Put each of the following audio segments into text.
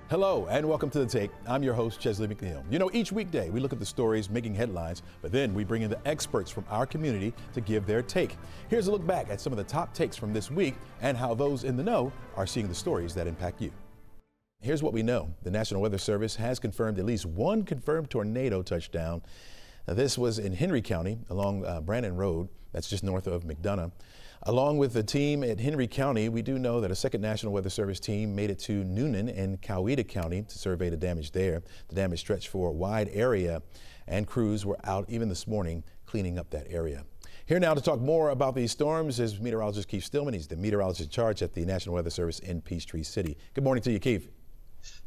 Hello and welcome to The Take. I'm your host, Chesley McNeil. You know, each weekday we look at the stories making headlines, but then we bring in the experts from our community to give their take. Here's a look back at some of the top takes from this week and how those in the know are seeing the stories that impact you. Here's what we know. The National Weather Service has confirmed at least one confirmed tornado touchdown. Now, this was in Henry County along Brandon Road. That's just north of McDonough. Along with the team at Henry County, we do know that a second National Weather Service team made it to Noonan and Coweta County to survey the damage there. The damage stretched for a wide area, and crews were out even this morning cleaning up that area. Here now to talk more about these storms is meteorologist Keith Stillman. He's the meteorologist in charge at the National Weather Service in Peachtree City. Good morning to you, Keith.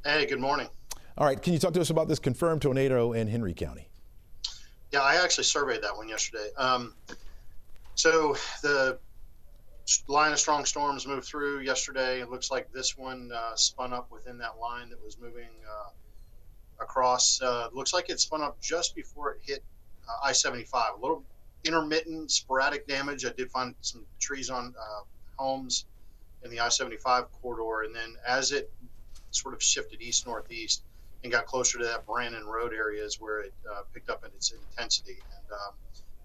Hey, good morning. All right, can you talk to us about this confirmed tornado in Henry County? Yeah, I actually surveyed that one yesterday. So the line of strong storms moved through yesterday. It looks like this one spun up within that line that was moving across. Looks like it spun up just before it hit I-75. A little intermittent, sporadic damage. I did find some trees on homes in the I-75 corridor, and then as it sort of shifted east-northeast and got closer to that Brandon Road area is where it picked up in its intensity and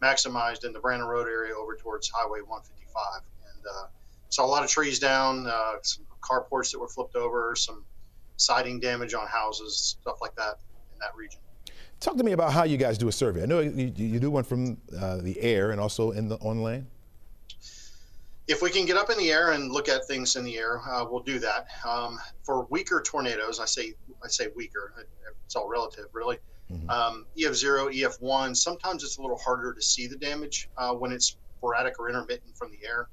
maximized in the Brandon Road area over towards Highway 155. And saw a lot of trees down, some carports that were flipped over, some siding damage on houses, stuff like that in that region. Talk to me about how you guys do a survey. I know you do one from the air and also on land. If we can get up in the air and look at things in the air, we'll do that. For weaker tornadoes, I say weaker. It's all relative, really. Mm-hmm. EF0, EF1. Sometimes it's a little harder to see the damage when it's sporadic or intermittent from the air.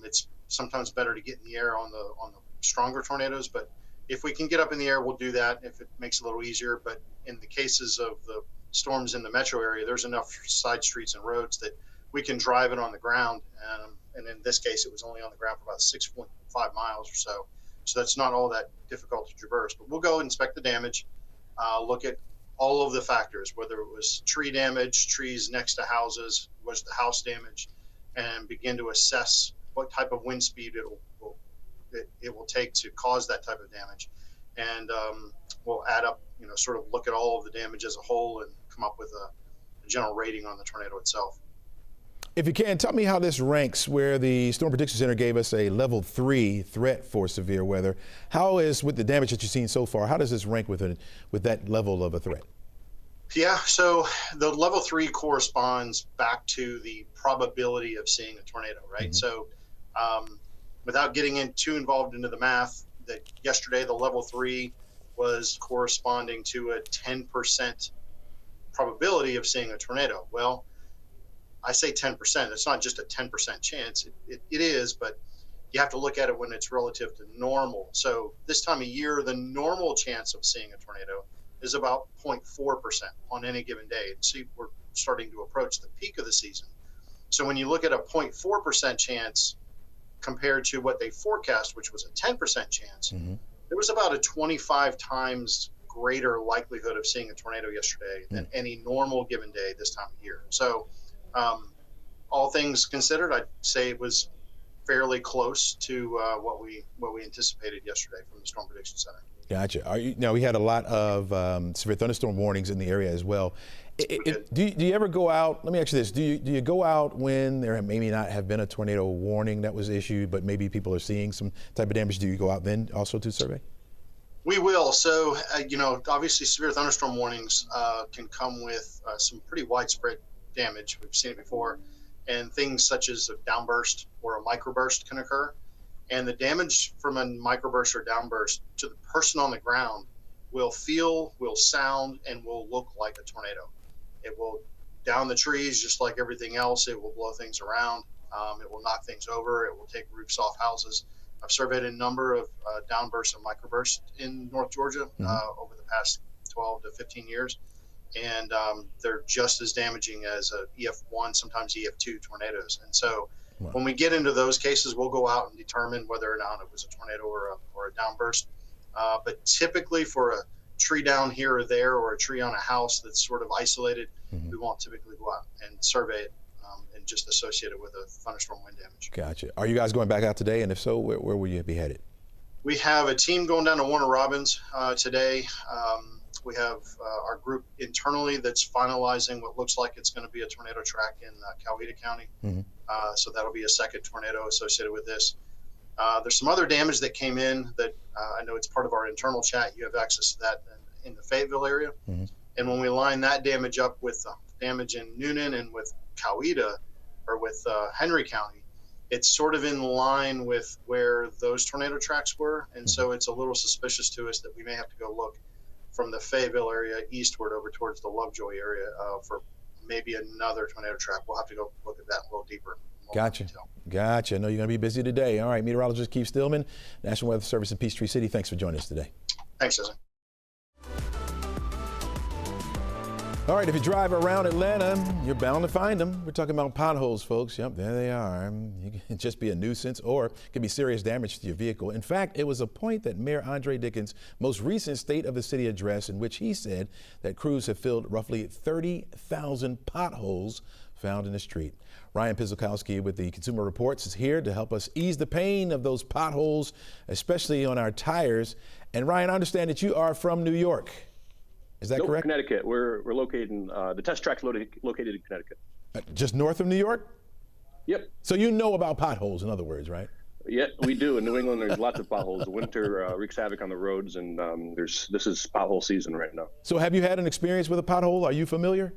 It's sometimes better to get in the air on the stronger tornadoes. But if we can get up in the air, we'll do that if it makes it a little easier. But in the cases of the storms in the metro area, there's enough side streets and roads that we can drive it on the ground. And in this case, it was only on the ground for about 6.5 miles or so. So that's not all that difficult to traverse. But we'll go inspect the damage, look at all of the factors, whether it was tree damage, trees next to houses, was the house damaged, and begin to assess what type of wind speed it will take to cause that type of damage. And we'll add up, sort of look at all of the damage as a whole and come up with a general rating on the tornado itself. If you can, tell me how this ranks where the Storm Prediction Center gave us a level 3 threat for severe weather. How is, with the damage that you've seen so far, how does this rank with that level of a threat? Yeah, so the level 3 corresponds back to the probability of seeing a tornado, right? Mm-hmm. So without getting too involved into the math, that yesterday the level 3 was corresponding to a 10% probability of seeing a tornado. Well, I say 10%. It's not just a 10% chance. It is, but you have to look at it when it's relative to normal. So this time of year, the normal chance of seeing a tornado is about 0.4% on any given day. See, we're starting to approach the peak of the season. So when you look at a 0.4% chance compared to what they forecast, which was a 10% chance, mm-hmm. There was about a 25 times greater likelihood of seeing a tornado yesterday than any normal given day this time of year. So all things considered, I'd say it was fairly close to what we anticipated yesterday from the Storm Prediction Center. Gotcha. Now, we had a lot of severe thunderstorm warnings in the area as well. Do you ever go out? Let me ask you this: Do you go out when there maybe not have been a tornado warning that was issued, but maybe people are seeing some type of damage? Do you go out then also to survey? We will. So, obviously, severe thunderstorm warnings can come with some pretty widespread damage. We've seen it before, and things such as a downburst or a microburst can occur. And the damage from a microburst or downburst to the person on the ground will feel, will sound, and will look like a tornado. It will down the trees just like everything else. It will blow things around. It will knock things over. It will take roofs off houses. I've surveyed a number of downbursts and microbursts in North Georgia over the past 12 to 15 years. And they're just as damaging as EF1, sometimes EF2 tornadoes. And so when we get into those cases, we'll go out and determine whether or not it was a tornado or a downburst. But typically for a tree down here or there or a tree on a house that's sort of isolated, we won't typically go out and survey it and just associate it with a thunderstorm wind damage. Gotcha. Are you guys going back out today? And if so, where will you be headed? We have a team going down to Warner Robins today. We have our group internally that's finalizing what looks like it's going to be a tornado track in Coweta County. So that'll be a second tornado associated with this. There's some other damage that came in that I know it's part of our internal chat. You have access to that in the Fayetteville area. And when we line that damage up with damage in Noonan and with Coweta, or with Henry County, it's sort of in line with where those tornado tracks were. And so it's a little suspicious to us that we may have to go look from the Fayetteville area eastward over towards the Lovejoy area for maybe another tornado track. We'll have to go look at that a little deeper. Gotcha. Gotcha. I know you're going to be busy today. All right, meteorologist Keith Stillman, National Weather Service in Peachtree City. Thanks for joining us today. Thanks, Susan. All right, if you drive around Atlanta, you're bound to find them. We're talking about potholes, folks. Yep, there they are. You can just be a nuisance, or it could be serious damage to your vehicle. In fact, it was a point that Mayor Andre Dickens' most recent State of the City address, in which he said that crews have filled roughly 30,000 potholes found in the street. Ryan Pizzelkowski with the Consumer Reports is here to help us ease the pain of those potholes, especially on our tires. And Ryan, I understand that you are from New York. Is that correct? Connecticut. We're located in the test track's located in Connecticut. Just north of New York? Yep. So you know about potholes, in other words, right? Yeah, we do. In New England, there's lots of potholes. The winter wreaks havoc on the roads, and this is pothole season right now. So have you had an experience with a pothole? Are you familiar?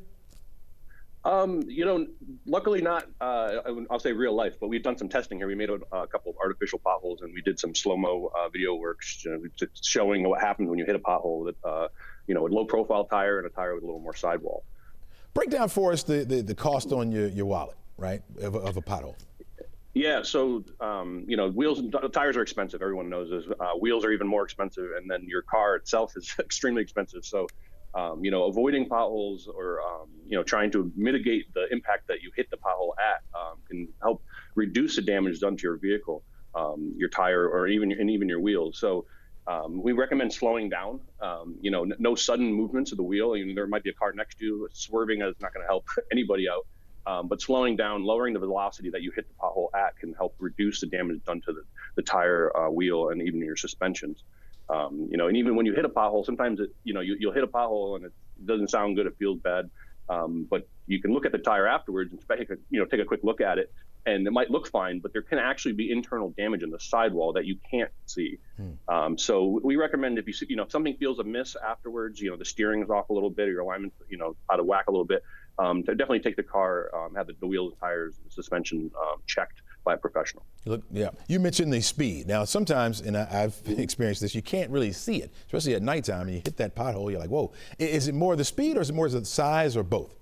Luckily not, I'll say real life, but we've done some testing here. We made a couple of artificial potholes, and we did some slow-mo video works showing what happens when you hit a pothole with, a low-profile tire and a tire with a little more sidewall. Break down for us the cost on your wallet, right, of a pothole. Yeah, so, wheels and tires are expensive. Everyone knows this. Wheels are even more expensive, and then your car itself is extremely expensive. So, avoiding potholes or, trying to mitigate the impact that you hit the pothole at can help reduce the damage done to your vehicle, your tire, or even your wheels. So we recommend slowing down, no sudden movements of the wheel. There might be a car next to you. Swerving is not going to help anybody out. But slowing down, lowering the velocity that you hit the pothole at can help reduce the damage done to the tire, wheel, and even your suspensions. And even when you hit a pothole, sometimes you'll hit a pothole and it doesn't sound good, it feels bad. But you can look at the tire afterwards and take a quick look at it, and it might look fine, but there can actually be internal damage in the sidewall that you can't see. So we recommend if if something feels amiss afterwards, the steering is off a little bit, or your alignment, out of whack a little bit, to definitely take the car, have the wheels, tires, and suspension checked by a professional. Look, yeah. You mentioned the speed. Now, sometimes, and I've experienced this, you can't really see it, especially at nighttime, and you hit that pothole, you're like, whoa. Is it more the speed, or is it more the size, or both?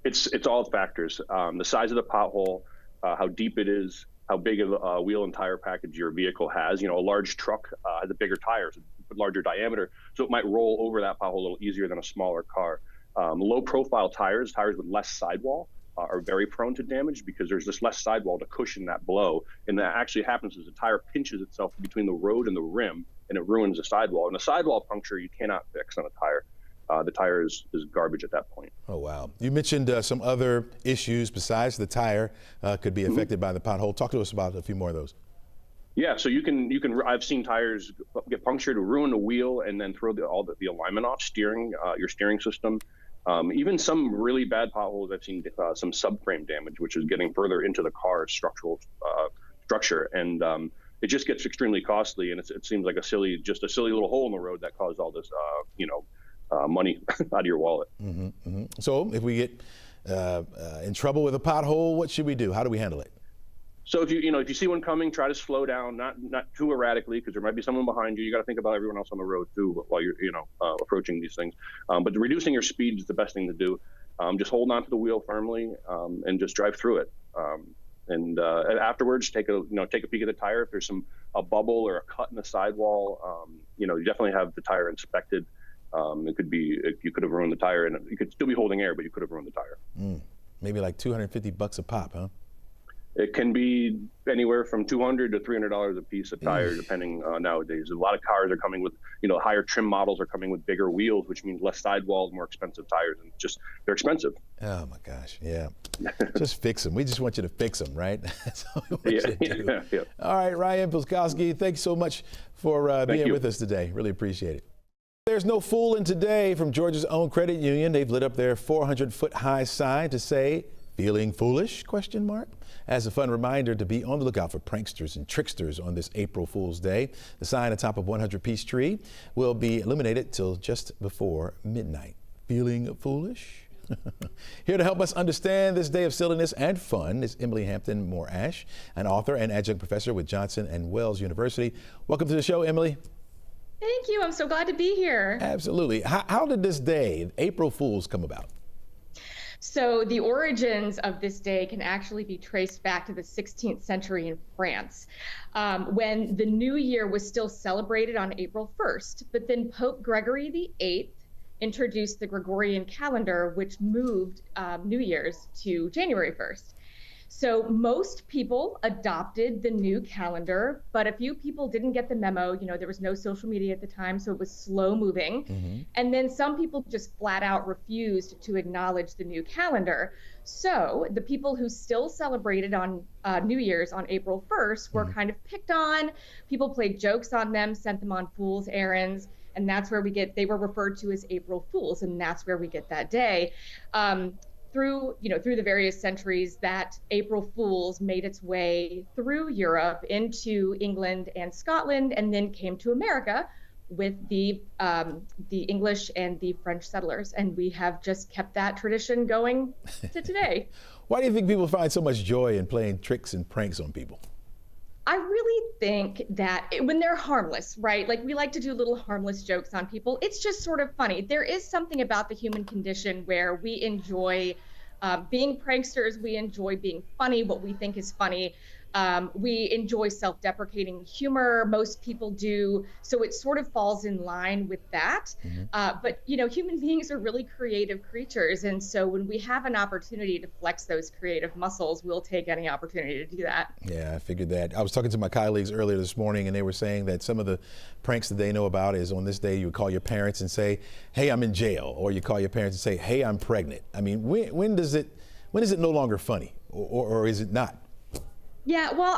It's all factors. The size of the pothole, how deep it is, how big of a wheel and tire package your vehicle has. A large truck has a bigger tire, so larger diameter, so it might roll over that pothole a little easier than a smaller car. Low profile tires with less sidewall, are very prone to damage because there's just less sidewall to cushion that blow. And that actually happens as the tire pinches itself between the road and the rim, and it ruins the sidewall. And a sidewall puncture you cannot fix on a tire. The tire is garbage at that point. Oh, wow. You mentioned some other issues besides the tire could be affected by the pothole. Talk to us about a few more of those. Yeah, so you can. I've seen tires get punctured, ruin the wheel, and then throw the alignment off, your steering system. Even some really bad potholes, I've seen some subframe damage, which is getting further into the car's structural structure, and it just gets extremely costly. And it seems like a silly little hole in the road that caused all this, money out of your wallet. So, if we get in trouble with a pothole, what should we do? How do we handle it? So if you see one coming, try to slow down, not too erratically, because there might be someone behind you. You got to think about everyone else on the road too while you're approaching these things. But reducing your speed is the best thing to do. Just hold on to the wheel firmly and just drive through it. And afterwards, take a peek at the tire. If there's a bubble or a cut in the sidewall, you definitely have the tire inspected. You could have ruined the tire, and you could still be holding air, but you could have ruined the tire. Maybe like $250 a pop, huh? It can be anywhere from $200 to $300 a piece of tire, depending nowadays. A lot of cars are coming with, higher trim models are coming with bigger wheels, which means less sidewalls, more expensive tires, and they're expensive. Oh my gosh, yeah. Just fix them. We just want you to fix them, right? That's all we want you to do. Yeah. All right, Ryan Pilskowski, thanks so much for being with us today. Really appreciate it. There's no fooling today from Georgia's own credit union. They've lit up their 400-foot-high sign to say, "Feeling foolish?" ? As a fun reminder to be on the lookout for pranksters and tricksters on this April Fool's Day. The sign atop of 100 Peachtree will be illuminated till just before midnight. Feeling foolish? Here to help us understand this day of silliness and fun is Emily Hampton Moore-Ash, an author and adjunct professor with Johnson & Wales University. Welcome to the show, Emily. Thank you. I'm so glad to be here. Absolutely. How did this day, April Fool's, come about? So the origins of this day can actually be traced back to the 16th century in France, when the New Year was still celebrated on April 1st. But then Pope Gregory VIII introduced the Gregorian calendar, which moved New Year's to January 1st. So most people adopted the new calendar, but a few people didn't get the memo. There was no social media at the time, so it was slow moving. Mm-hmm. And then some people just flat out refused to acknowledge the new calendar. So the people who still celebrated on New Year's on April 1st were kind of picked on. People played jokes on them, sent them on fool's errands. And that's where they were referred to as April Fools. And that's where we get that day. Through the various centuries, that April Fool's made its way through Europe into England and Scotland, and then came to America with the English and the French settlers. And we have just kept that tradition going to today. Why do you think people find so much joy in playing tricks and pranks on people? I really think that when they're harmless, right? Like, we like to do little harmless jokes on people. It's just sort of funny. There is something about the human condition where we enjoy being pranksters. We enjoy being funny, what we think is funny. We enjoy self-deprecating humor. Most people do. So it sort of falls in line with that. Mm-hmm. But human beings are really creative creatures. And so when we have an opportunity to flex those creative muscles, we'll take any opportunity to do that. Yeah, I figured that. I was talking to my colleagues earlier this morning, and they were saying that some of the pranks that they know about is on this day, you would call your parents and say, "Hey, I'm in jail." Or you call your parents and say, "Hey, I'm pregnant." I mean, when is it no longer funny, or is it not? Yeah, well,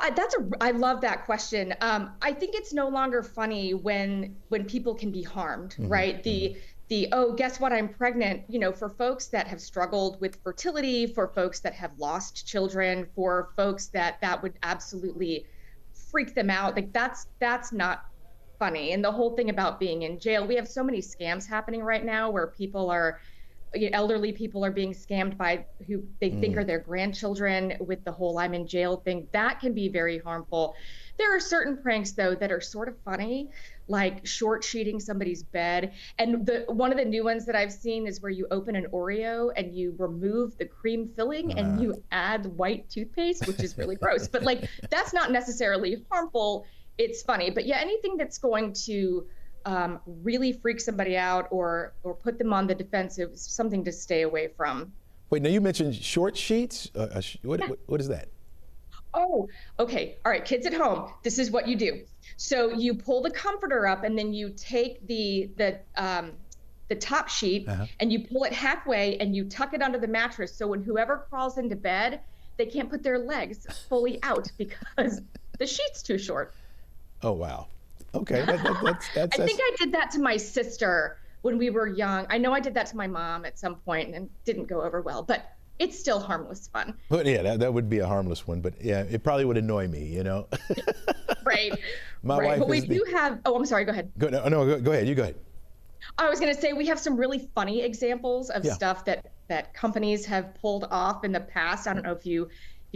I love that question. I think it's no longer funny when people can be harmed, mm-hmm. right? Oh, guess what? I'm pregnant. For folks that have struggled with fertility, for folks that have lost children, for folks that would absolutely freak them out. Like, that's not funny. And the whole thing about being in jail, we have so many scams happening right now where elderly people are being scammed by who they think are their grandchildren with the whole "I'm in jail" thing. That can be very harmful. There are certain pranks, though, that are sort of funny, like short sheeting somebody's bed. And one of the new ones that I've seen is where you open an Oreo and you remove the cream filling and you add white toothpaste, which is really gross. But that's not necessarily harmful. It's funny. But yeah, anything that's going to really freak somebody out or put them on the defensive is something to stay away from. Wait, now you mentioned short sheets. What is that? Oh, okay. All right, kids at home, this is what you do. So you pull the comforter up, and then you take the top sheet and you pull it halfway and you tuck it under the mattress. So when whoever crawls into bed, they can't put their legs fully out because the sheet's too short. Oh, wow. Okay. That's I think I did that to my sister when we were young. I know I did that to my mom at some point and it didn't go over well, but it's still harmless fun. But yeah, that would be a harmless one, but yeah, it probably would annoy me, Right. My wife but we do have, I'm sorry, go ahead. Go ahead, you go ahead. I was going to say, we have some really funny examples of stuff that companies have pulled off in the past. I don't know if you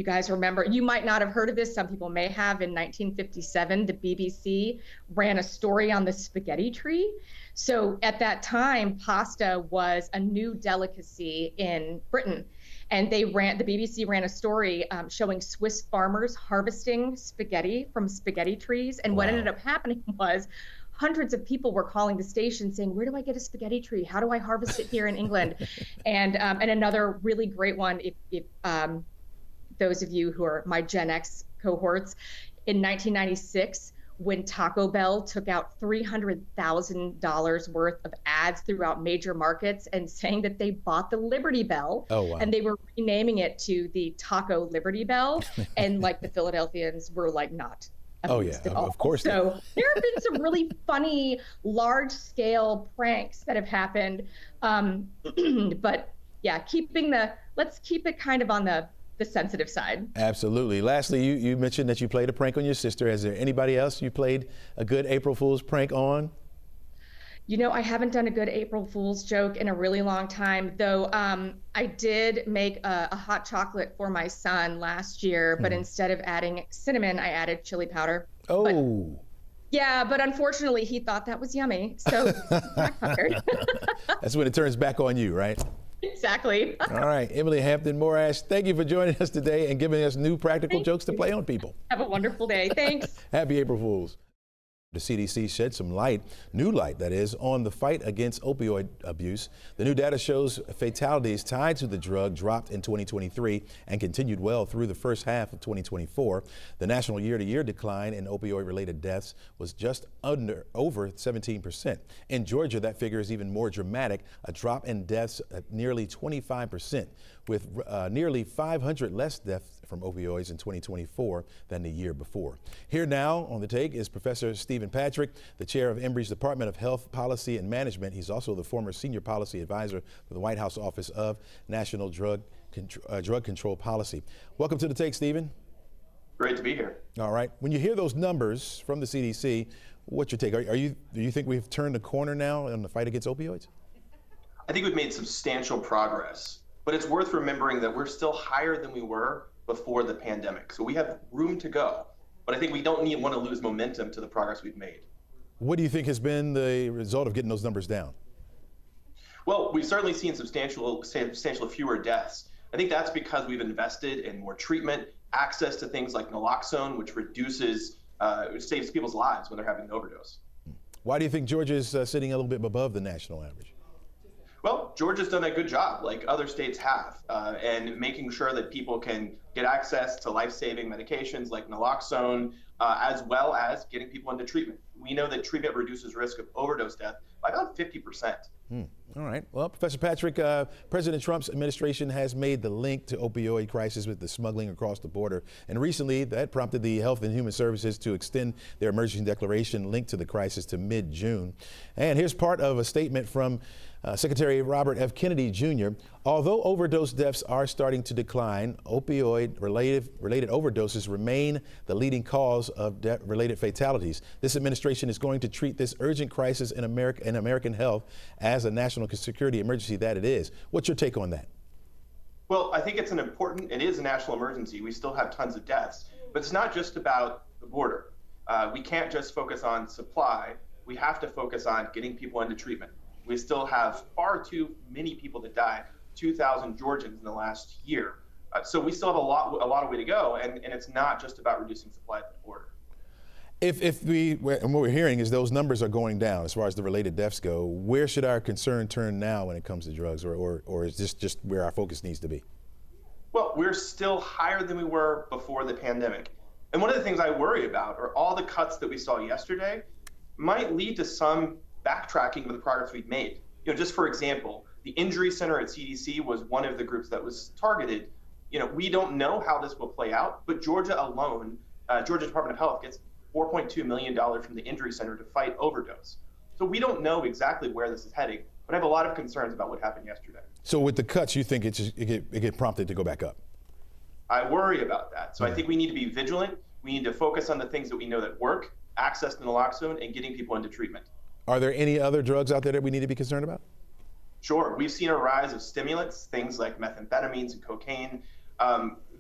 guys remember. You might not have heard of this. Some people may have. In 1957, the BBC ran a story on the spaghetti tree. So at that time, pasta was a new delicacy in Britain. And the BBC ran a story showing Swiss farmers harvesting spaghetti from spaghetti trees. And what ended up happening was hundreds of people were calling the station saying, "Where do I get a spaghetti tree? How do I harvest it here in England?" And another really great one, if those of you who are my Gen X cohorts, in 1996, when Taco Bell took out $300,000 worth of ads throughout major markets and saying that they bought the Liberty Bell. Oh, wow. And they were renaming it to the Taco Liberty Bell. And like the Philadelphians were like not. Oh, yeah, of course. So there have been some really funny, large scale pranks that have happened. But yeah, let's keep it kind of on the sensitive side. Absolutely. Lastly, you mentioned that you played a prank on your sister. Is there anybody else you played a good April Fool's prank on? You know, I haven't done a good April Fool's joke in a really long time, though. I did make a hot chocolate for my son last year, but instead of adding cinnamon, I added chili powder. Oh. But unfortunately, he thought that was yummy, so backfired. That's when it turns back on you, right? Exactly. All right, Emily Hampton-Morash, thank you for joining us today and giving us new practical jokes to play on people. Have a wonderful day. Thanks. Happy April Fools. The CDC shed some light, new light that is, on the fight against opioid abuse. The new data shows fatalities tied to the drug dropped in 2023 and continued well through the first half of 2024. The national year-to-year decline in opioid-related deaths was just over 17%. In Georgia, that figure is even more dramatic, a drop in deaths at nearly 25%, with nearly 500 less deaths from opioids in 2024 than the year before. Here now on The Take is Professor Stephen Patrick, the chair of Embry's Department of Health Policy and Management. He's also the former senior policy advisor for the White House Office of National Drug Control Policy. Welcome to The Take, Stephen. Great to be here. All right. When you hear those numbers from the CDC, what's your take? Do you think we've turned the corner now on the fight against opioids? I think we've made substantial progress, but it's worth remembering that we're still higher than we were before the pandemic. So we have room to go, but I think we don't want to lose momentum to the progress we've made. What do you think has been the result of getting those numbers down? Well, we've certainly seen substantially fewer deaths. I think that's because we've invested in more treatment, access to things like naloxone, which saves people's lives when they're having an overdose. Why do you think Georgia is sitting a little bit above the national average? Well, Georgia's done a good job, like other states have, and making sure that people can get access to life-saving medications like naloxone, as well as getting people into treatment. We know that treatment reduces risk of overdose death by about 50%. All right. Well, Professor Patrick, President Trump's administration has made the link to opioid crisis with the smuggling across the border. And recently, that prompted the Health and Human Services to extend their emergency declaration linked to the crisis to mid-June. And here's part of a statement from Secretary Robert F. Kennedy Jr. Although overdose deaths are starting to decline, opioid-related overdoses remain the leading cause of related fatalities. This administration is going to treat this urgent crisis in American health as a national security emergency that it is. What's your take on that? Well, I think it is a national emergency. We still have tons of deaths, but it's not just about the border. We can't just focus on supply. We have to focus on getting people into treatment. We still have far too many people that died, 2,000 Georgians in the last year. So we still have a lot of way to go, and it's not just about reducing supply at the border. And what we're hearing is those numbers are going down as far as the related deaths go. Where should our concern turn now when it comes to drugs, or is this just where our focus needs to be? Well, we're still higher than we were before the pandemic. And one of the things I worry about are all the cuts that we saw yesterday might lead to some backtracking of the progress we've made. Just for example, the injury center at CDC was one of the groups that was targeted. We don't know how this will play out, but Georgia alone, Georgia Department of Health gets $4.2 million from the injury center to fight overdose. So we don't know exactly where this is heading, but I have a lot of concerns about what happened yesterday. So with the cuts, you think it get prompted to go back up? I worry about that. So I think we need to be vigilant. We need to focus on the things that we know that work, access to naloxone, and getting people into treatment. Are there any other drugs out there that we need to be concerned about? Sure. We've seen a rise of stimulants, things like methamphetamines and cocaine.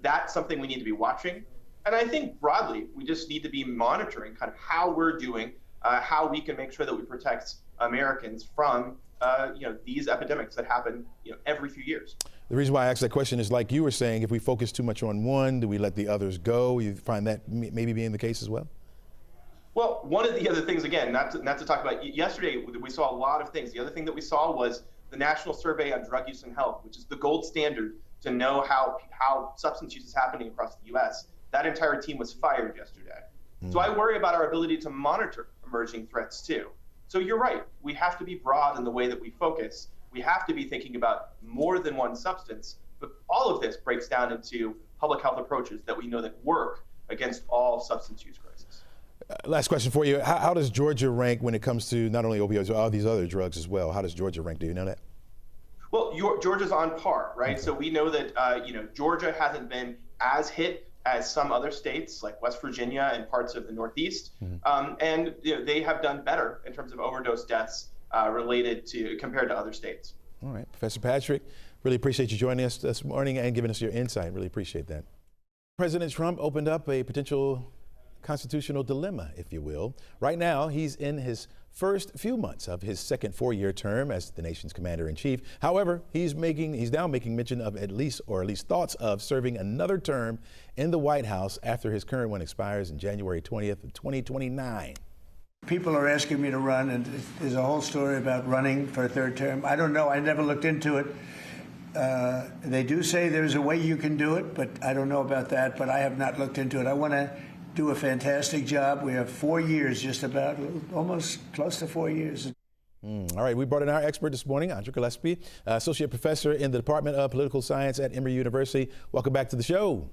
That's something we need to be watching. And I think broadly, we just need to be monitoring kind of how we're doing, how we can make sure that we protect Americans from these epidemics that happen every few years. The reason why I asked that question is, like you were saying, if we focus too much on one, do we let the others go? You find that maybe being the case as well? Well, one of the other things, again, not to talk about, yesterday we saw a lot of things. The other thing that we saw was the National Survey on Drug Use and Health, which is the gold standard to know how substance use is happening across the U.S. That entire team was fired yesterday. So I worry about our ability to monitor emerging threats too. So you're right, we have to be broad in the way that we focus. We have to be thinking about more than one substance, but all of this breaks down into public health approaches that we know that work against all substance use crises. Last question for you. How does Georgia rank when it comes to not only opioids, but all these other drugs as well? How does Georgia rank? Do you know that? Well, Georgia's on par, right? So we know that Georgia hasn't been as hit as some other states like West Virginia and parts of the Northeast, and they have done better in terms of overdose deaths compared to other states. All right, Professor Patrick, really appreciate you joining us this morning and giving us your insight. Really appreciate that. President Trump opened up a potential constitutional dilemma, if you will. Right now, he's in his first few months of his second 4-year term as the nation's commander-in-chief. However, he's now making mention of at least thoughts of serving another term in the White House after his current one expires in January 20th of 2029. People are asking me to run, and there's a whole story about running for a third term. I don't know. I never looked into it. They do say there's a way you can do it, but I don't know about that, but I have not looked into it. I want to do a fantastic job. We have 4 years, just about, almost close to 4 years. All right, we brought in our expert this morning, Andrew Gillespie, Associate Professor in the Department of Political Science at Emory University. Welcome back to the show.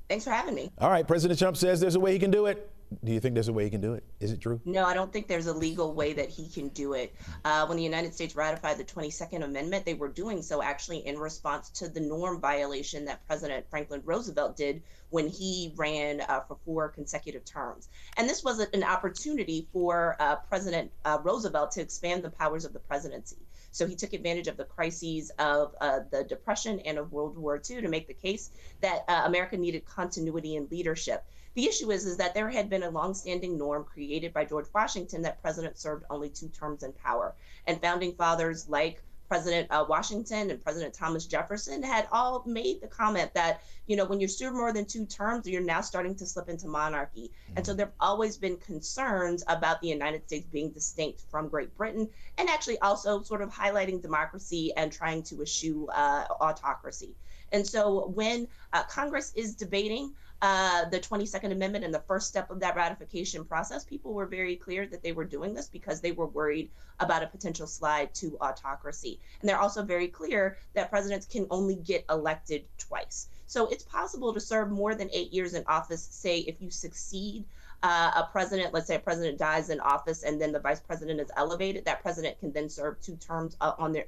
Thanks for having me. All right, President Trump says there's a way he can do it. Do you think there's a way he can do it? Is it true? No, I don't think there's a legal way that he can do it. When the United States ratified the 22nd Amendment, they were doing so actually in response to the norm violation that President Franklin Roosevelt did when he ran for 4 consecutive terms. And this was an opportunity for President Roosevelt to expand the powers of the presidency. So he took advantage of the crises of the Depression and of World War II to make the case that America needed continuity in leadership. The issue is that there had been a longstanding norm created by George Washington that presidents served only 2 terms in power. And founding fathers like President Washington and President Thomas Jefferson had all made the comment that, when you serve more than 2 terms, you're now starting to slip into monarchy. And so there have always been concerns about the United States being distinct from Great Britain, and actually also sort of highlighting democracy and trying to eschew autocracy. And so when Congress is debating the 22nd Amendment and the first step of that ratification process, people were very clear that they were doing this because they were worried about a potential slide to autocracy. And they're also very clear that presidents can only get elected twice. So it's possible to serve more than 8 years in office, say if you succeed a president, let's say a president dies in office and then the vice president is elevated, that president can then serve 2 terms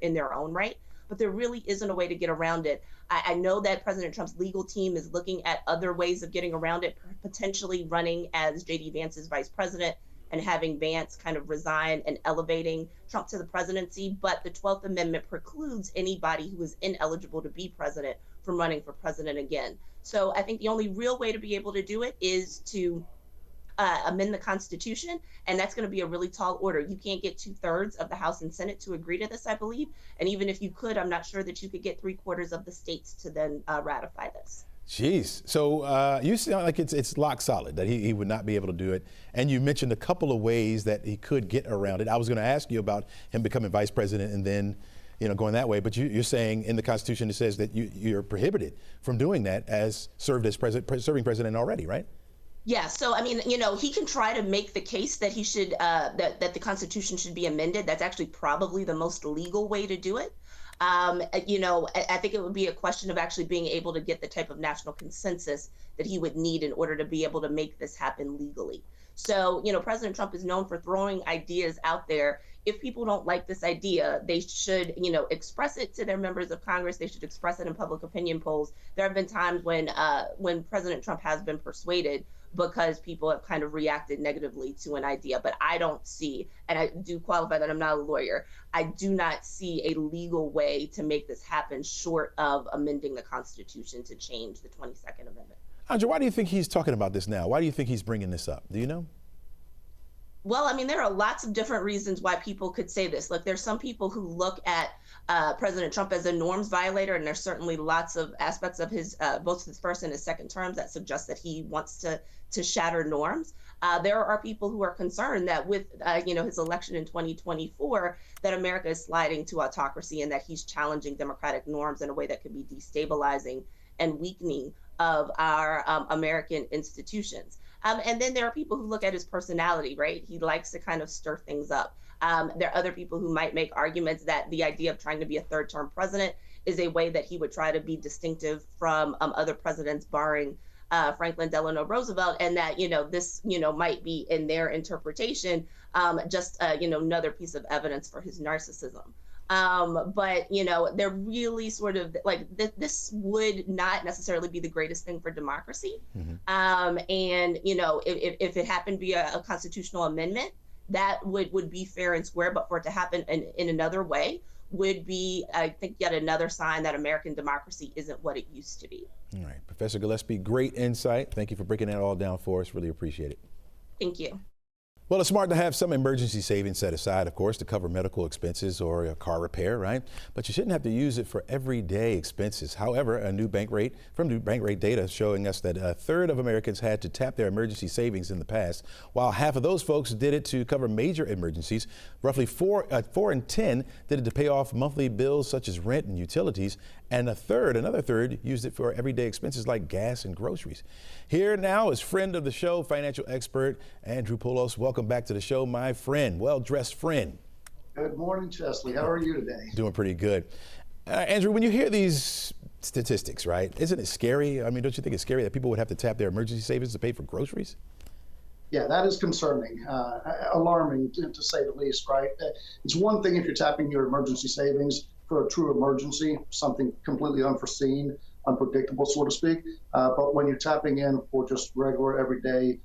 in their own right. But there really isn't a way to get around it. I know that President Trump's legal team is looking at other ways of getting around it, potentially running as J.D. Vance's vice president and having Vance kind of resign and elevating Trump to the presidency. But the 12th Amendment precludes anybody who is ineligible to be president from running for president again. So I think the only real way to be able to do it is to amend the Constitution, and that's going to be a really tall order. You can't get 2/3 of the House and Senate to agree to this, I believe. And even if you could, I'm not sure that you could get 3/4 of the states to then ratify this. Jeez. So you sound like it's lock solid that he would not be able to do it. And you mentioned a couple of ways that he could get around it. I was going to ask you about him becoming vice president and then going that way. But you're saying in the Constitution it says that you're prohibited from doing that as serving president already, right? Yeah, so I mean, he can try to make the case that he should that the Constitution should be amended. That's actually probably the most legal way to do it. I think it would be a question of actually being able to get the type of national consensus that he would need in order to be able to make this happen legally. So, President Trump is known for throwing ideas out there. If people don't like this idea, they should, express it to their members of Congress. They should express it in public opinion polls. There have been times when President Trump has been persuaded because people have kind of reacted negatively to an idea. But I don't see, and I do qualify that I'm not a lawyer, I do not see a legal way to make this happen short of amending the Constitution to change the 22nd Amendment. Andrew, why do you think he's talking about this now? Why do you think he's bringing this up? Do you know? Well, I mean, there are lots of different reasons why people could say this. Look, there's some people who look at President Trump as a norms violator, and there's certainly lots of aspects of his both his first and his second terms that suggest that he wants to shatter norms. There are people who are concerned that with his election in 2024, that America is sliding to autocracy and that he's challenging democratic norms in a way that could be destabilizing and weakening of our American institutions. And then there are people who look at his personality, right? He likes to kind of stir things up. There are other people who might make arguments that the idea of trying to be a third-term president is a way that he would try to be distinctive from other presidents, barring Franklin Delano Roosevelt, and that this might be, in their interpretation, just another piece of evidence for his narcissism. But they're really sort of like this would not necessarily be the greatest thing for democracy. And if it happened to be a constitutional amendment, that would be fair and square. But for it to happen in another way would be, I think, yet another sign that American democracy isn't what it used to be. All right, Professor Gillespie, great insight. Thank you for breaking that all down for us. Really appreciate it. Thank you. Well, it's smart to have some emergency savings set aside, of course, to cover medical expenses or a car repair, right? But you shouldn't have to use it for everyday expenses. However, a new bank rate data showing us that a third of Americans had to tap their emergency savings in the past, while half of those folks did it to cover major emergencies. Roughly 4 in 10 did it to pay off monthly bills such as rent and utilities, and another third used it for everyday expenses like gas and groceries. Here now is friend of the show, financial expert Andrew Poulos. Welcome back to the show, my friend, well-dressed friend. Good morning, Chesley. How are you today? Doing pretty good. Andrew, when you hear these statistics, right, isn't it scary? I mean, don't you think it's scary that people would have to tap their emergency savings to pay for groceries? Yeah, that is concerning, alarming to say the least, right? It's one thing if you're tapping your emergency savings for a true emergency, something completely unforeseen, unpredictable, so to speak. But when you're tapping in for just regular, everyday,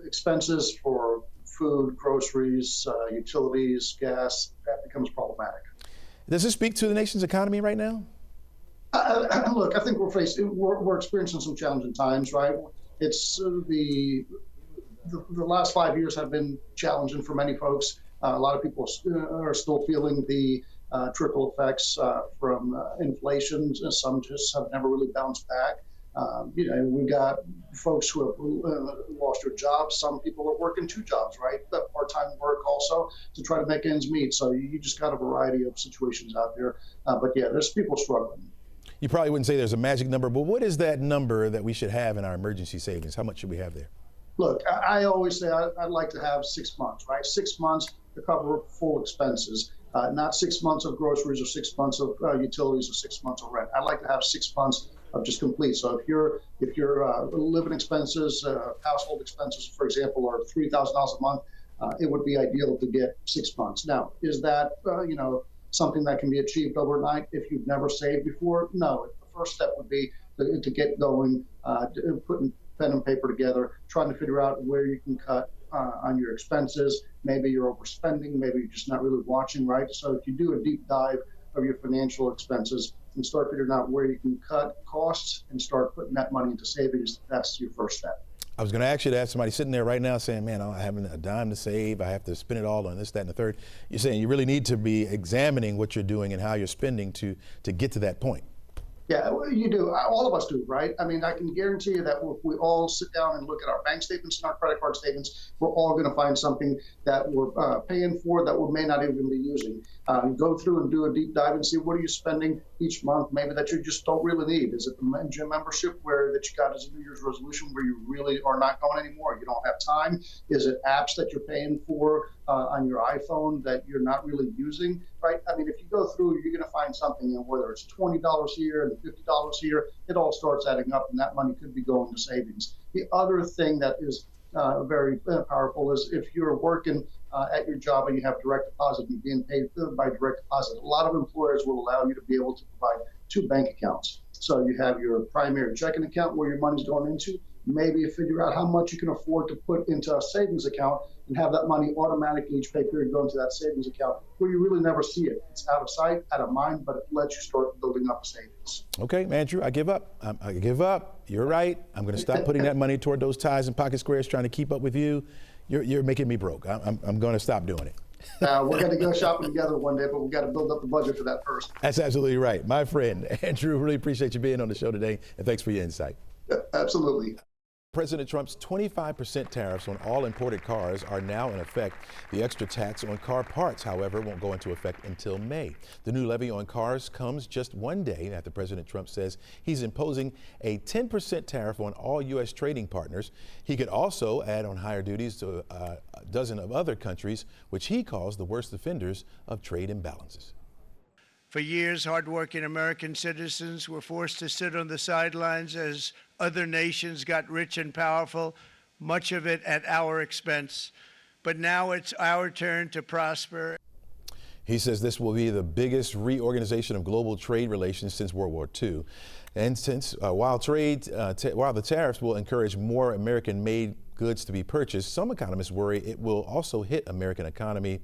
expenses for food, groceries, utilities, gas, that becomes problematic. Does this speak to the nation's economy right now? Look, I think we're experiencing some challenging times, right? It's the last 5 years have been challenging for many folks. A lot of people are still feeling the trickle effects from inflation. Some just have never really bounced back. We've got folks who have lost their jobs. Some people are working 2 jobs, right? Part-time work also to try to make ends meet. So you just got a variety of situations out there. But yeah, there's people struggling. You probably wouldn't say there's a magic number, but what is that number that we should have in our emergency savings? How much should we have there? Look, I always say I'd like to have 6 months, right? 6 months to cover full expenses, not 6 months of groceries or 6 months of utilities or 6 months of rent. I'd like to have 6 months of just complete. So if your living expenses, household expenses, for example, are $3,000 a month, it would be ideal to get 6 months. Now, is that something that can be achieved overnight if you've never saved before? No. The first step would be to get going, putting pen and paper together, trying to figure out where you can cut on your expenses. Maybe you're overspending, maybe you're just not really watching, right? So if you do a deep dive of your financial expenses and start figuring out where you can cut costs and start putting that money into savings, that's your first step. I was going to ask you to have somebody sitting there right now saying, man, I don't have a dime to save. I have to spend it all on this, that, and the third. You're saying you really need to be examining what you're doing and how you're spending to get to that point. Yeah, you do. All of us do, right? I mean, I can guarantee you that if we all sit down and look at our bank statements and our credit card statements, we're all going to find something that we're paying for that we may not even be using. Go through and do a deep dive and see what are you spending each month, maybe that you just don't really need. Is it the gym membership that you got as a New Year's resolution where you really are not going anymore? You don't have time? Is it apps that you're paying for on your iPhone that you're not really using, right? I mean, if you go through, you're going to find something, whether it's $20 here and $50 here, it all starts adding up, and that money could be going to savings. The other thing that is very powerful is if you're working at your job and you have direct deposit and being paid by direct deposit, a lot of employers will allow you to be able to provide 2 bank accounts. So you have your primary checking account where your money's going into. Maybe you figure out how much you can afford to put into a savings account and have that money automatically each pay period go into that savings account where you really never see it. It's out of sight, out of mind, but it lets you start building up a savings. Okay, Andrew, I give up. I give up. You're right. I'm going to stop putting that money toward those ties and pocket squares trying to keep up with you. You're making me broke. I'm going to stop doing it. We're going to go shopping together one day, but we've got to build up the budget for that first. That's absolutely right. My friend, Andrew, really appreciate you being on the show today, and thanks for your insight. Absolutely. President Trump's 25% tariffs on all imported cars are now in effect. The extra tax on car parts, however, won't go into effect until May. The new levy on cars comes just one day after President Trump says he's imposing a 10% tariff on all U.S. trading partners. He could also add on higher duties to a dozen of other countries, which he calls the worst offenders of trade imbalances. For years, hardworking American citizens were forced to sit on the sidelines as other nations got rich and powerful, much of it at our expense. But now it's our turn to prosper. He says this will be the biggest reorganization of global trade relations since World War II. And while the tariffs will encourage more American-made goods to be purchased, some economists worry it will also hit American economy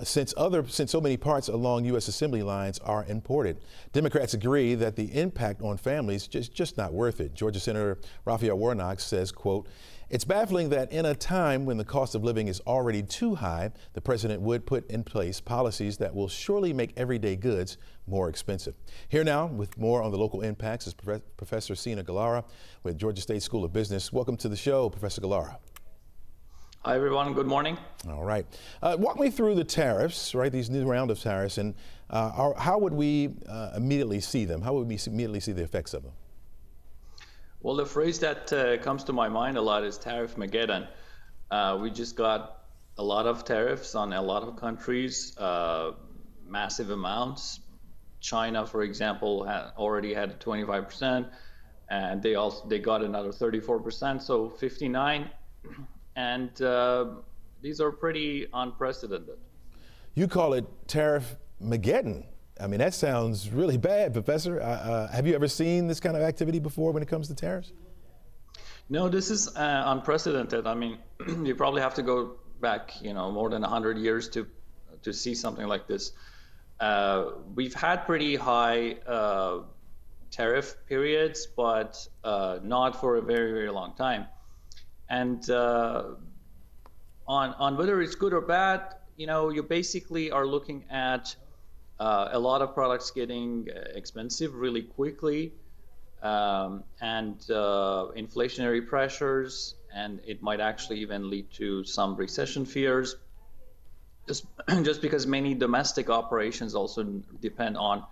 since so many parts along U.S. assembly lines are imported. Democrats agree that the impact on families is just not worth it. Georgia Senator Raphael Warnock says, quote, "It's baffling that in a time when the cost of living is already too high, the president would put in place policies that will surely make everyday goods more expensive." Here now with more on the local impacts is Professor Sina Gallara with Georgia State School of Business. Welcome to the show, Professor Gallara. Hi, everyone. Good morning. All right. Walk me through the tariffs, right? These new round of tariffs, and how would we immediately see them? How would we immediately see the effects of them? Well, the phrase that comes to my mind a lot is tariff-mageddon. We just got a lot of tariffs on a lot of countries, massive amounts. China, for example, already had 25%, and they got another 34%, so 59%. And these are pretty unprecedented. You call it tariff-mageddon. I mean, that sounds really bad, Professor. Have you ever seen this kind of activity before when it comes to tariffs? No, this is unprecedented. I mean, you probably have to go back, more than 100 years to see something like this. We've had pretty high tariff periods, but not for a very, very long time. And on whether it's good or bad, you basically are looking at a lot of products getting expensive really quickly, and inflationary pressures, and it might actually even lead to some recession fears, just because many domestic operations also depend on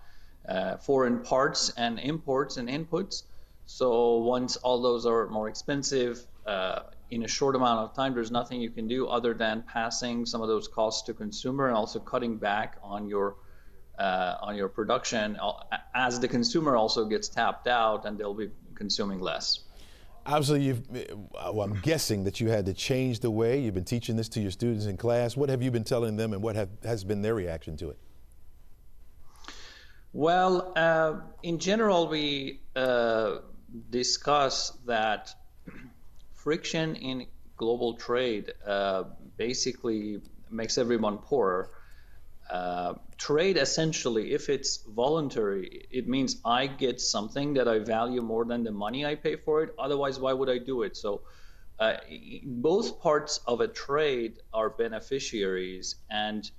foreign parts and imports and inputs. So once all those are more expensive, in a short amount of time, there's nothing you can do other than passing some of those costs to consumer and also cutting back on your production as the consumer also gets tapped out and they'll be consuming less. Obviously, I'm guessing that you had to change the way you've been teaching this to your students in class. What have you been telling them, and what has been their reaction to it? Well, in general, we discuss that friction in global trade basically makes everyone poorer. Trade, essentially, if it's voluntary, it means I get something that I value more than the money I pay for it. Otherwise, why would I do it? So both parts of a trade are beneficiaries, and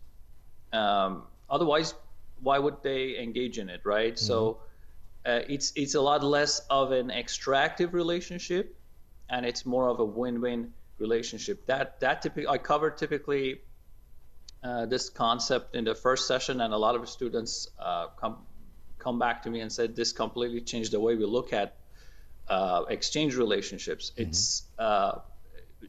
otherwise, why would they engage in it, right? Mm-hmm. So it's a lot less of an extractive relationship, and it's more of a win-win relationship. That I covered typically this concept in the first session, and a lot of students come back to me and said this completely changed the way we look at exchange relationships. Mm-hmm. It's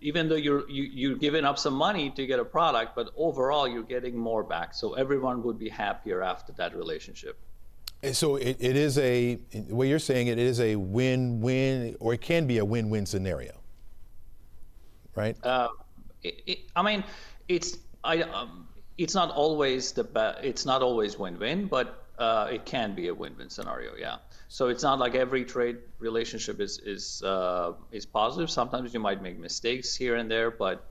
even though you're giving up some money to get a product, but overall you're getting more back. So everyone would be happier after that relationship. And so it is the way you're saying it is a win-win, or it can be a win-win scenario, right? It's not always it's not always win-win, but it can be a win-win scenario. Yeah. So it's not like every trade relationship is positive. Sometimes you might make mistakes here and there, but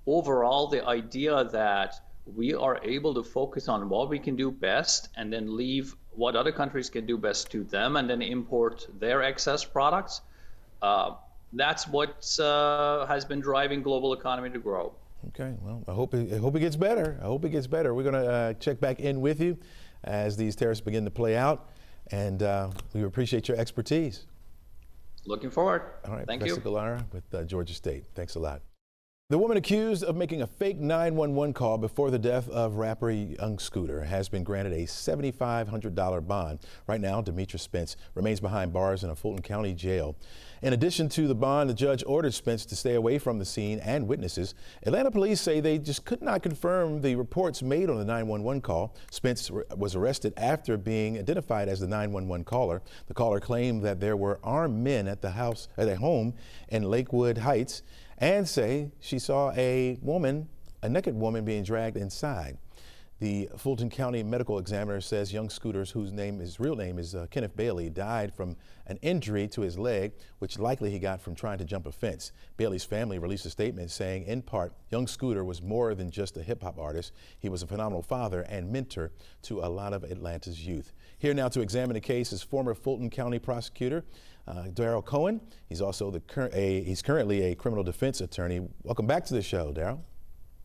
overall, the idea that we are able to focus on what we can do best and then leave what other countries can do best to them and then import their excess products, that's what has been driving global economy to grow. Okay, well, I hope it gets better. I hope it gets better. We're going to check back in with you as these tariffs begin to play out, and we appreciate your expertise. Looking forward. All right, Thank Professor you. Galara with Georgia State. Thanks a lot. The woman accused of making a fake 911 call before the death of rapper Young Scooter has been granted a $7,500 bond. Right now, Demetra Spence remains behind bars in a Fulton County jail. In addition to the bond, the judge ordered Spence to stay away from the scene and witnesses. Atlanta police say they just could not confirm the reports made on the 911 call. Spence was arrested after being identified as the 911 caller. The caller claimed that there were armed men at a home in Lakewood Heights, and say she saw a naked woman being dragged inside. The Fulton County medical examiner says young Scooter's, whose real name is Kenneth Bailey, died from an injury to his leg, which likely he got from trying to jump a fence. Bailey's family released a statement saying, in part, young Scooter was more than just a hip-hop artist. He was a phenomenal father and mentor to a lot of Atlanta's youth. Here now to examine the case is former Fulton County prosecutor Daryl Cohen. He's also he's currently a criminal defense attorney. Welcome back to the show, Daryl.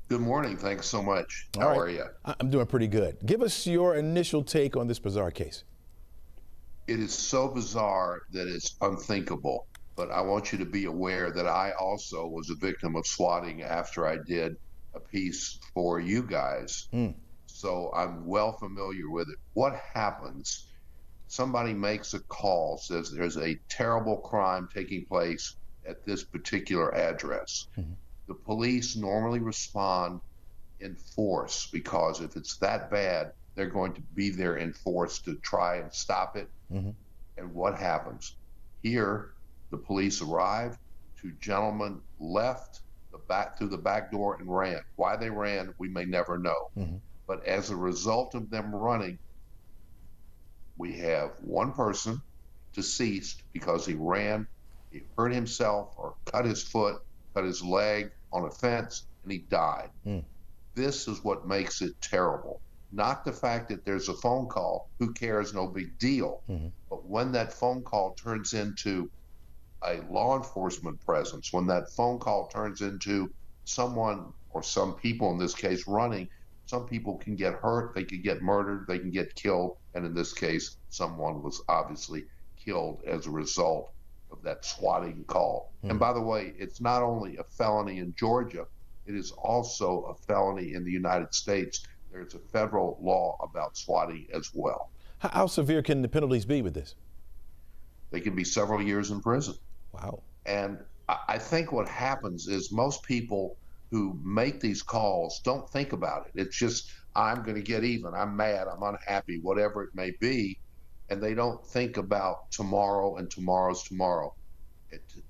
Good morning. Thanks so much. How are you? I'm doing pretty good. Give us your initial take on this bizarre case. It is so bizarre that it's unthinkable, but I want you to be aware that I also was a victim of swatting after I did a piece for you guys. So I'm well familiar with it. What happens? Somebody makes a call, says there's a terrible crime taking place at this particular address. The police normally respond in force, because if it's that bad, they're going to be there in force to try and stop it. And what happens? Here, the police arrived. Two gentlemen left through the back door and ran. Why they ran, we may never know. But as a result of them running, we have one person deceased because he ran, he hurt himself or cut his foot, cut his leg on a fence, and he died. This is what makes it terrible. Not the fact that there's a phone call, who cares, no big deal. But when that phone call turns into a law enforcement presence, when that phone call turns into someone or some people, in this case, running, some people can get hurt, they can get murdered, they can get killed, and in this case, someone was obviously killed as a result of that swatting call. And by the way, it's not only a felony in Georgia, it is also a felony in the United States. There's a federal law about swatting as well. How severe can the penalties be with this? They can be several years in prison. Wow. And I think what happens is most people who make these calls don't think about it. It's just, I'm going to get even, I'm mad, I'm unhappy, whatever it may be. And they don't think about tomorrow and tomorrow's tomorrow.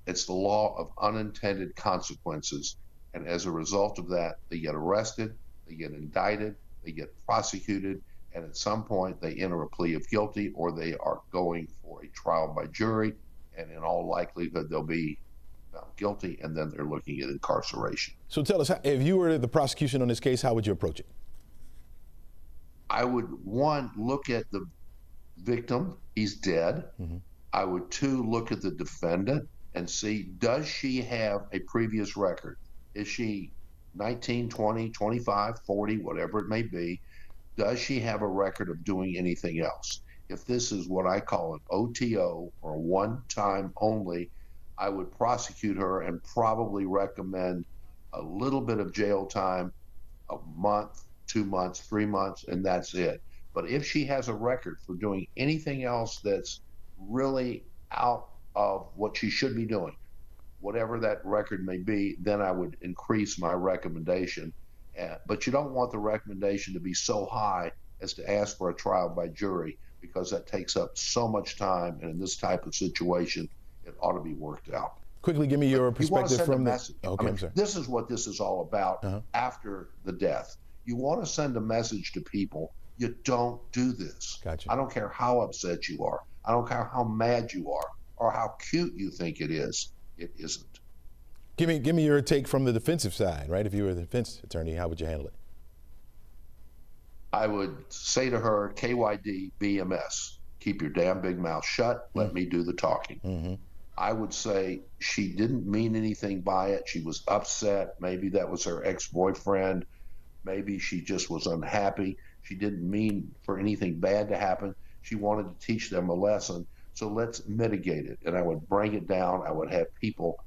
It's the law of unintended consequences. And as a result of that, they get arrested, they get indicted, they get prosecuted, and at some point they enter a plea of guilty, or they are going for a trial by jury, and in all likelihood they'll be found guilty, and then they're looking at incarceration. So tell us, if you were the prosecution on this case, how would you approach it? I would, one, look at the victim, he's dead. I would, two, look at the defendant and see, does she have a previous record? Is she 19, 20, 25, 40, whatever it may be? Does she have a record of doing anything else? If this is what I call an OTO, or one time only, I would prosecute her and probably recommend a little bit of jail time, a month, 2 months, 3 months, and that's it. But if she has a record for doing anything else that's really out of what she should be doing, whatever that record may be, then I would increase my recommendation. But you don't want the recommendation to be so high as to ask for a trial by jury, because that takes up so much time, and in this type of situation, it ought to be worked out. Quickly, give me your perspective from the message. Okay, I'm sorry. This is what this is all about after the death. You want to send a message to people, you don't do this. Gotcha. I don't care how upset you are. I don't care how mad you are or how cute you think it is. It isn't. Give me your take from the defensive side, right? If you were the defense attorney, how would you handle it? I would say to her, KYD, BMS, keep your damn big mouth shut. Let me do the talking. I would say she didn't mean anything by it. She was upset. Maybe that was her ex-boyfriend. Maybe she just was unhappy. She didn't mean for anything bad to happen. She wanted to teach them a lesson. So let's mitigate it. And I would bring it down. I would have people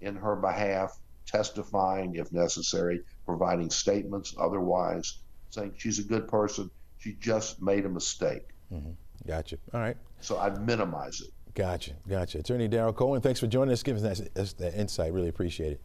in her behalf testifying if necessary, providing statements otherwise, saying she's a good person. She just made a mistake. Mm-hmm. Gotcha. All right. So I'd minimize it. Gotcha. Attorney Darrell Cohen, thanks for joining us, giving us that insight. Really appreciate it.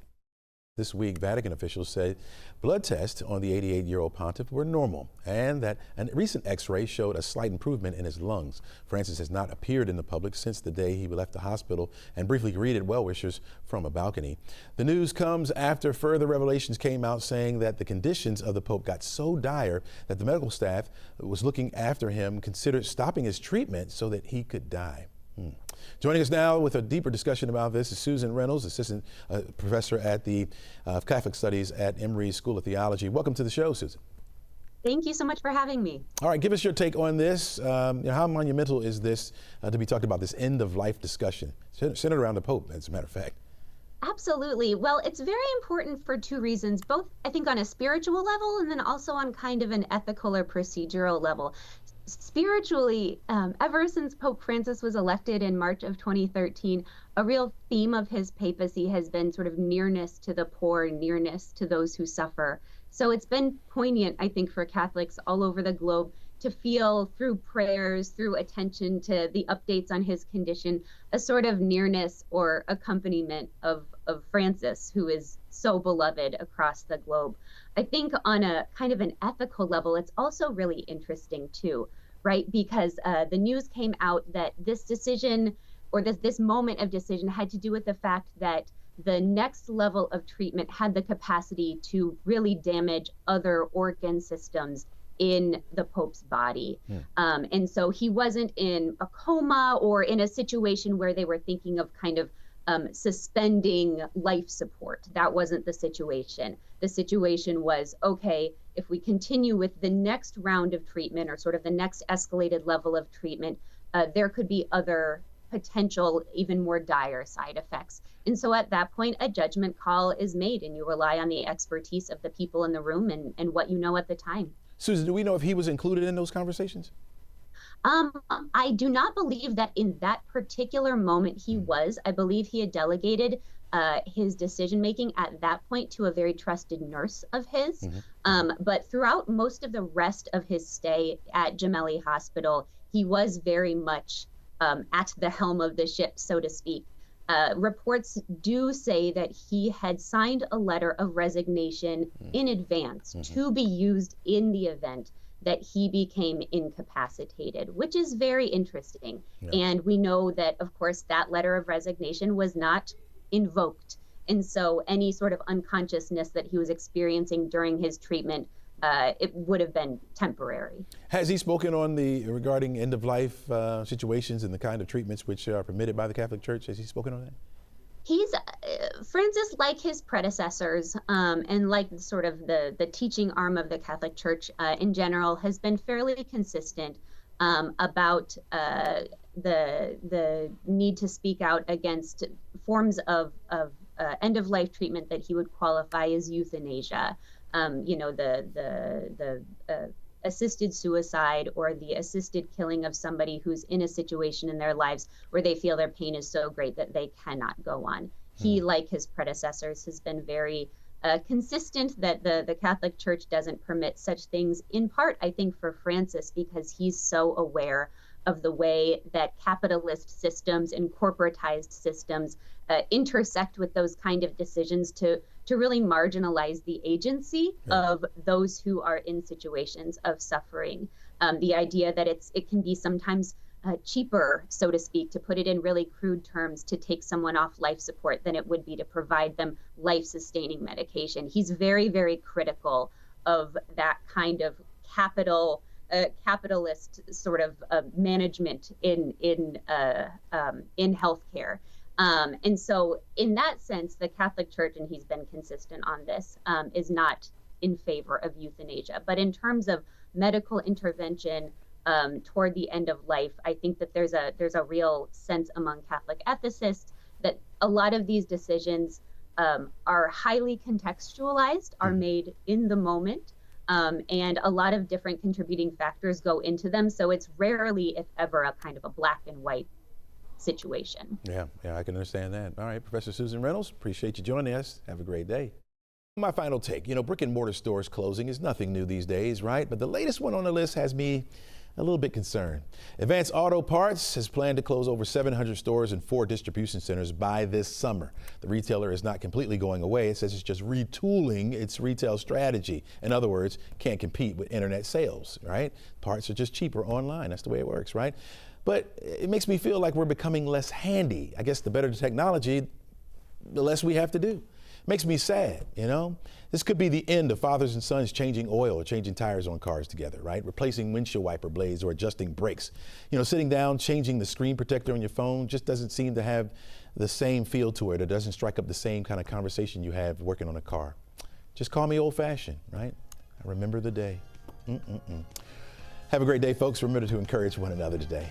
This week, Vatican officials said blood tests on the 88-year-old pontiff were normal and that a recent x-ray showed a slight improvement in his lungs. Francis has not appeared in the public since the day he left the hospital and briefly greeted well-wishers from a balcony. The news comes after further revelations came out saying that the conditions of the Pope got so dire that the medical staff was looking after him considered stopping his treatment so that he could die. Joining us now with a deeper discussion about this is Susan Reynolds, assistant professor at the Catholic Studies at Emory School of Theology. Welcome to the show, Susan. Thank you so much for having me. All right, give us your take on this. How monumental is this to be talking about this end-of-life discussion centered around the Pope, as a matter of fact? Absolutely. Well, it's very important for two reasons, both I think on a spiritual level and then also on kind of an ethical or procedural level. Spiritually, ever since Pope Francis was elected in March of 2013, a real theme of his papacy has been sort of nearness to the poor, nearness to those who suffer. So it's been poignant, I think, for Catholics all over the globe to feel through prayers, through attention to the updates on his condition, a sort of nearness or accompaniment of Francis, who is so beloved across the globe. I think on a kind of an ethical level, it's also really interesting too, right? Because the news came out that this decision or this moment of decision had to do with the fact that the next level of treatment had the capacity to really damage other organ systems in the Pope's body. And so he wasn't in a coma or in a situation where they were thinking of kind of suspending life support. That wasn't the situation. The situation was, okay, if we continue with the next round of treatment or sort of the next escalated level of treatment, there could be other potential, even more dire side effects. And so at that point, a judgment call is made and you rely on the expertise of the people in the room and what you know at the time. Susan, do we know if he was included in those conversations? I do not believe that in that particular moment he was. I believe he had delegated his decision-making at that point to a very trusted nurse of his. But throughout most of the rest of his stay at Gemelli Hospital, he was very much at the helm of the ship, so to speak. Reports do say that he had signed a letter of resignation in advance to be used in the event that he became incapacitated, which is very interesting. And we know that, of course, that letter of resignation was not invoked. And so any sort of unconsciousness that he was experiencing during his treatment, it would have been temporary. Has he spoken on regarding end-of-life situations and the kind of treatments which are permitted by the Catholic Church? Has he spoken on that? He's Francis, like his predecessors, and like sort of the teaching arm of the Catholic Church in general, has been fairly consistent about the need to speak out against forms of end-of-life treatment that he would qualify as euthanasia. The assisted suicide or the assisted killing of somebody who's in a situation in their lives where they feel their pain is so great that they cannot go on. He, like his predecessors, has been very consistent that the Catholic Church doesn't permit such things, in part, I think, for Francis, because he's so aware of the way that capitalist systems and corporatized systems intersect with those kind of decisions to really marginalize the agency of those who are in situations of suffering. The idea that it can be sometimes cheaper, so to speak, to put it in really crude terms, to take someone off life support than it would be to provide them life-sustaining medication. He's very, very critical of that kind of capitalist sort of management in healthcare. And so in that sense, the Catholic Church, and he's been consistent on this, is not in favor of euthanasia. But in terms of medical intervention toward the end of life, I think that there's a real sense among Catholic ethicists that a lot of these decisions are highly contextualized, are made in the moment, and a lot of different contributing factors go into them. So it's rarely, if ever, a kind of a black and white situation. Yeah, I can understand that. All right, Professor Susan Reynolds, appreciate you joining us. Have a great day. My final take, brick and mortar stores closing is nothing new these days, right? But the latest one on the list has me a little bit concerned. Advance Auto Parts has planned to close over 700 stores and 4 distribution centers by this summer. The retailer is not completely going away. It says it's just retooling its retail strategy. In other words, can't compete with internet sales, right? Parts are just cheaper online. That's the way it works, right? But it makes me feel like we're becoming less handy. I guess the better the technology, the less we have to do. Makes me sad, This could be the end of fathers and sons changing oil or changing tires on cars together, right? Replacing windshield wiper blades or adjusting brakes. Sitting down, changing the screen protector on your phone just doesn't seem to have the same feel to it. It doesn't strike up the same kind of conversation you have working on a car. Just call me old-fashioned, right? I remember the day. Have a great day, folks. Remember to encourage one another today.